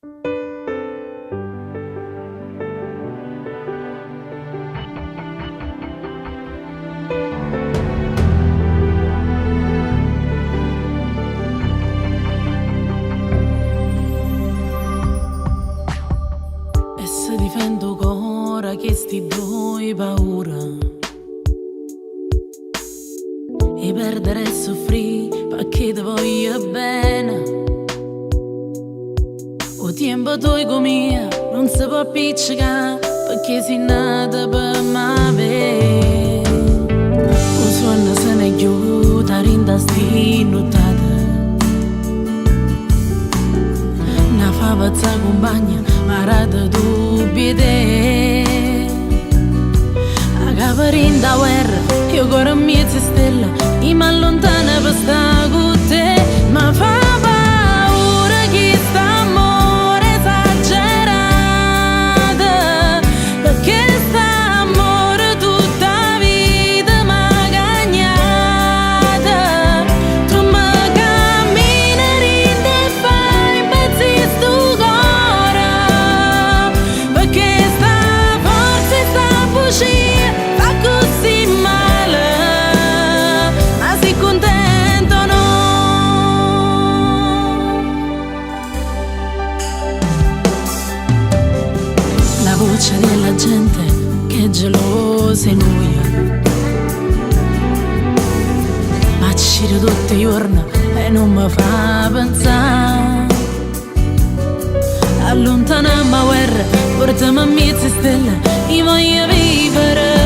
E se difendo ancora che sti due paura e perdere e soffrire perché ti voglio bene. O tempo tuo come non si può appiccicare perché sei nata per me. O suona se ne chiude rinda sti nottate. Una fava za compagna ma rata dubbi te. A capo rinda guerra io corro mia stella e mi allontana per sta con te. Ma fa paura che st'amore esagerato, perché st'amore tutta vita m'ha cagnata. Tu mi cammini rinda e fai impazzire sto cuore, perché sta forza e sta bugia fa così male, ma sei contento no? La voce della gente che è gelosa e noia, ma ci tutti i giorni e non mi fa pensare. Allontaniamo la guerra, portiamo a mezze stelle, io voglio vivere